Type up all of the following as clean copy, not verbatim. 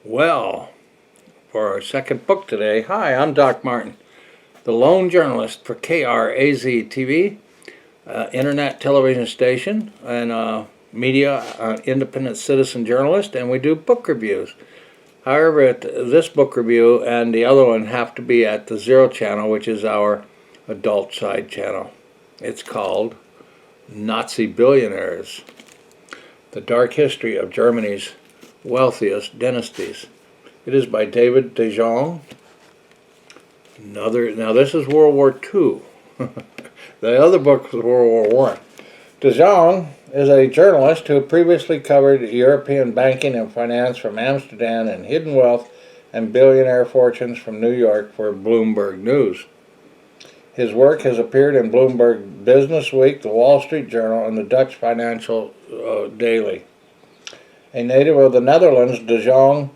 Well, for our second book today, hi, I'm Doc Martin, the lone journalist for KRAZ TV, internet television station, and media, independent citizen journalist, and we do book reviews. However, this book review and the other one have to be at the Zero channel, which is our adult side channel. It's called Nazi Billionaires, the dark history of Germany's wealthiest dynasties. It is by David de Jong. Now this is World War II. The other book was World War I. De Jong is a journalist who previously covered European banking and finance from Amsterdam and hidden wealth and billionaire fortunes from New York for Bloomberg News. His work has appeared in Bloomberg Business Week, the Wall Street Journal, and the Dutch Financial Daily. A native of the Netherlands, de Jong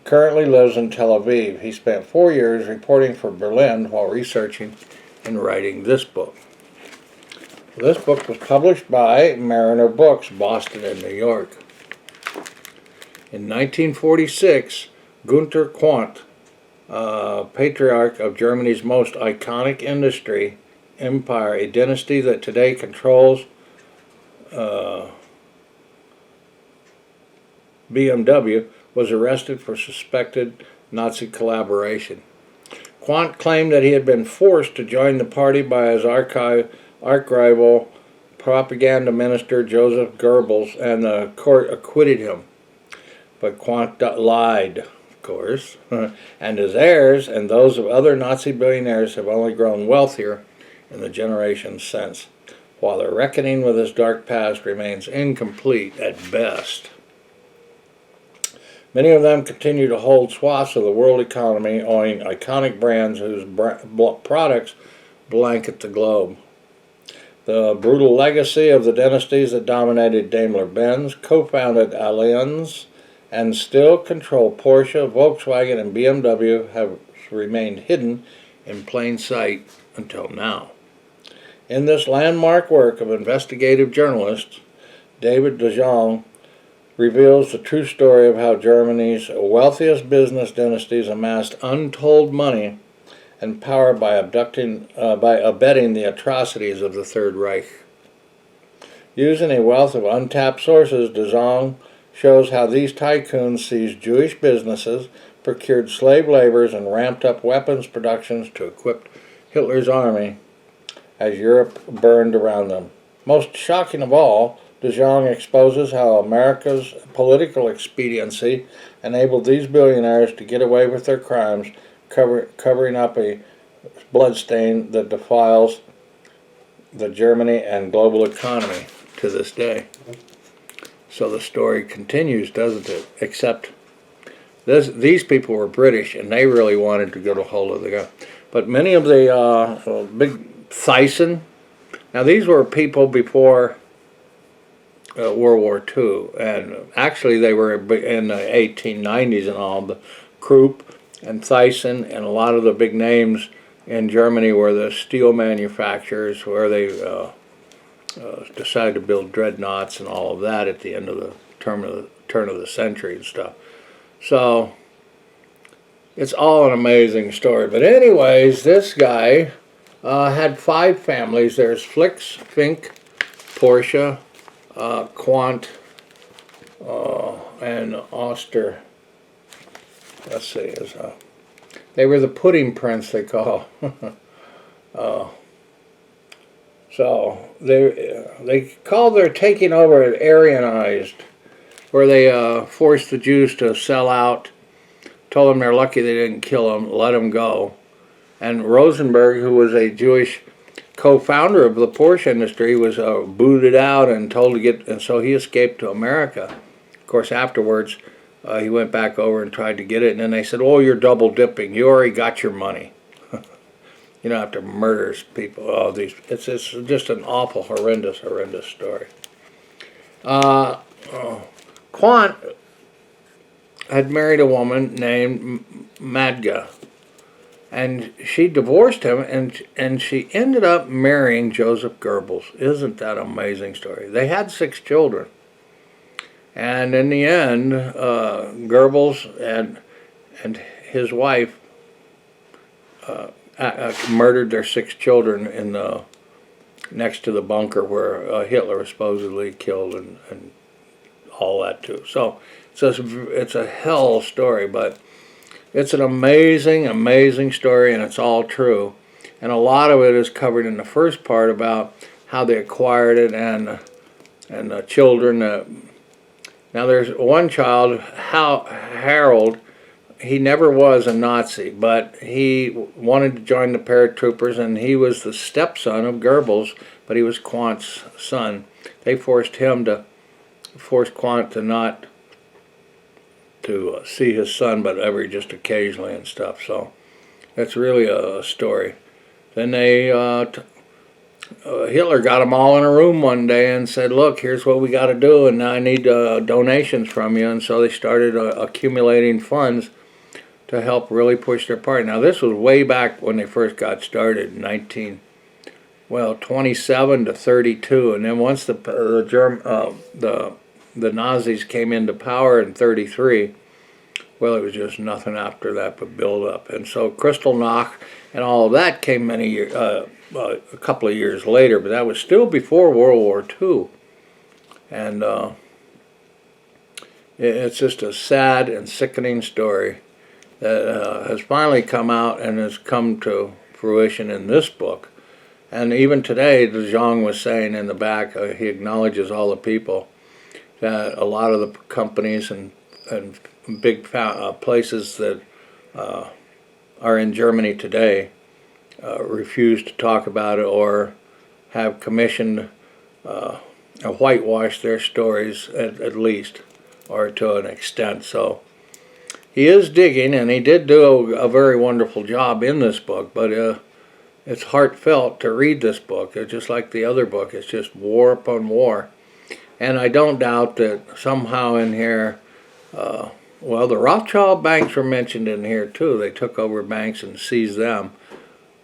currently lives in Tel Aviv. He spent 4 years reporting for Berlin while researching and writing this book. This book was published by Mariner Books, Boston and New York. In 1946, Günter Quandt, patriarch of Germany's most iconic industry empire, a dynasty that today controls BMW, was arrested for suspected Nazi collaboration. Quandt claimed that he had been forced to join the party by his arch-rival propaganda minister Joseph Goebbels, and the court acquitted him. But Quandt lied, of course, and his heirs and those of other Nazi billionaires have only grown wealthier in the generations since, while the reckoning with his dark past remains incomplete at best. Many of them continue to hold swaths of the world economy, owning iconic brands whose products blanket the globe. The brutal legacy of the dynasties that dominated Daimler-Benz, co-founded Allianz, and still control Porsche, Volkswagen, and BMW have remained hidden in plain sight until now. In this landmark work of investigative journalists, David de Jong reveals the true story of how Germany's wealthiest business dynasties amassed untold money and power by abetting the atrocities of the Third Reich. Using a wealth of untapped sources, de Jong shows how these tycoons seized Jewish businesses, procured slave laborers, and ramped up weapons productions to equip Hitler's army as Europe burned around them. Most shocking of all, de Jong exposes how America's political expediency enabled these billionaires to get away with their crimes, covering up a bloodstain that defiles the Germany and global economy to this day. So the story continues, doesn't it? Except these people were British, and they really wanted to get a hold of the guy. But many of the big Thyssen, now these were people before World War II, and actually they were in the 1890s and all. The Krupp and Thyssen and a lot of the big names in Germany were the steel manufacturers, where they decided to build dreadnoughts and all of that at the end of the turn of the century and stuff. So it's all an amazing story. But anyways, this guy had 5 families. There's Flix, Fink, Porsche, Quandt, and Oster. Let's see, they were the pudding prince, they call. So they called their taking over it Aryanized, where they forced the Jews to sell out, told them they're lucky they didn't kill them, let them go. And Rosenberg, who was a Jewish co-founder of the Porsche industry, was booted out and told to get, and so he escaped to America. Of course, afterwards, he went back over and tried to get it, and then they said, "Oh, you're double dipping. You already got your money. You don't have to murder people." Oh, it's just an awful, horrendous story. Quandt had married a woman named Madga, and she divorced him, and she ended up marrying Joseph Goebbels. Isn't that an amazing story? They had 6 children. And in the end, Goebbels and his wife murdered their 6 children in the next to the bunker where Hitler was supposedly killed, and all that too. So it's a hell story, but it's an amazing, amazing story, and it's all true. And a lot of it is covered in the first part about how they acquired it and the children. Now there's one child, Harold. He never was a Nazi, but he wanted to join the paratroopers, and he was the stepson of Goebbels, but he was Quant's son. They forced Quant to not to see his son, but ever just occasionally and stuff. So that's really a story. Then Hitler got them all in a room one day and said, "Look, here's what we got to do, and I need donations from you." And so they started accumulating funds to help really push their party. Now this was way back when they first got started, 27 to 32, and then once the Nazis came into power in 33, well, it was just nothing after that but build up. And so Kristallnacht and all of that came a couple of years later, but that was still before World War II. And it's just a sad and sickening story that has finally come out and has come to fruition in this book. And even today, the Jong was saying in the back, he acknowledges all the people, that a lot of the companies and big places that are in Germany today refuse to talk about it or have commissioned whitewash their stories at least, or to an extent. So he is digging, and he did do a very wonderful job in this book, but it's heartfelt to read this book. It's just like the other book. It's just war upon war. And I don't doubt that somehow in here, well, the Rothschild banks were mentioned in here too. They took over banks and seized them.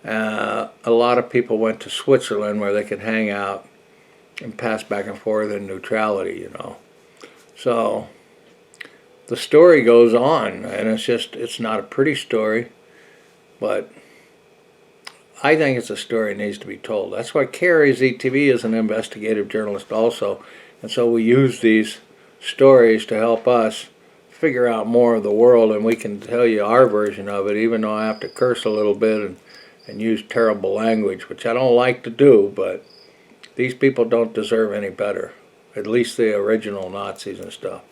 A lot of people went to Switzerland where they could hang out and pass back and forth in neutrality, you know. So the story goes on, and it's not a pretty story, but I think it's a story that needs to be told. That's why Carrie ZTV is an investigative journalist also, and so we use these stories to help us figure out more of the world, and we can tell you our version of it, even though I have to curse a little bit and use terrible language, which I don't like to do, but these people don't deserve any better, at least the original Nazis and stuff.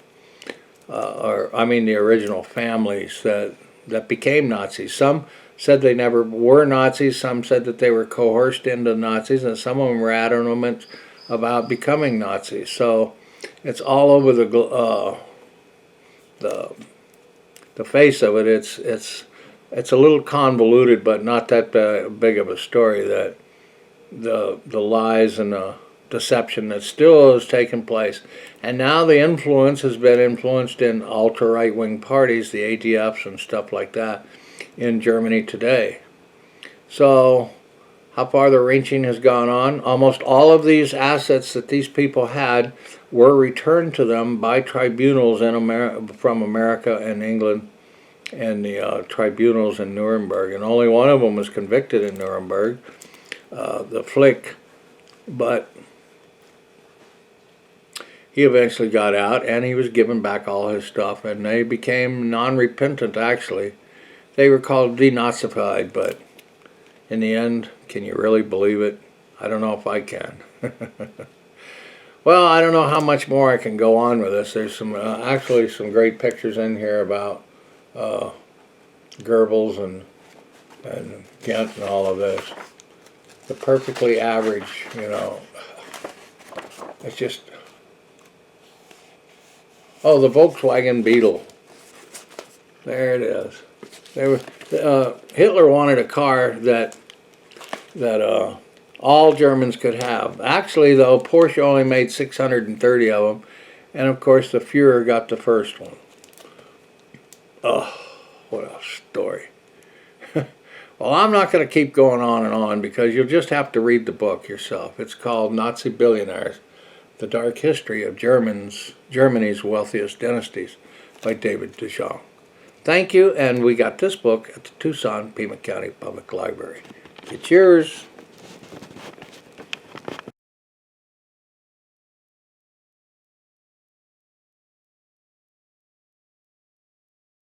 The original families that became Nazis. Some said they never were Nazis, some said that they were coerced into Nazis, and some of them were adamant about becoming Nazis. So it's all over the face of it. It's a little convoluted, but not that big of a story, that the lies and the deception that still is taking place. And now the influence has been influenced in ultra-right-wing parties, the ADFs and stuff like that, in Germany today. So how far the reaching has gone on, almost all of these assets that these people had were returned to them by tribunals from America and England, and the tribunals in Nuremberg. And only one of them was convicted in Nuremberg, the Flick, but he eventually got out, and he was given back all his stuff, and they became non-repentant, actually. They were called denazified, but in the end, can you really believe it? I don't know if I can. Well, I don't know how much more I can go on with this. There's actually some great pictures in here about Goebbels and Ghent and all of this. The perfectly average, you know, it's just... Oh, the Volkswagen Beetle. There it is. Hitler wanted a car that all Germans could have. Actually, though, Porsche only made 630 of them, and of course the Fuhrer got the first one. Oh, what a story. Well, I'm not going to keep going on and on, because you'll just have to read the book yourself. It's called Nazi Billionaires The Dark History of Germany's Wealthiest Dynasties by David de Jong. Thank you, and we got this book at the Tucson Pima County Public Library. Get yours.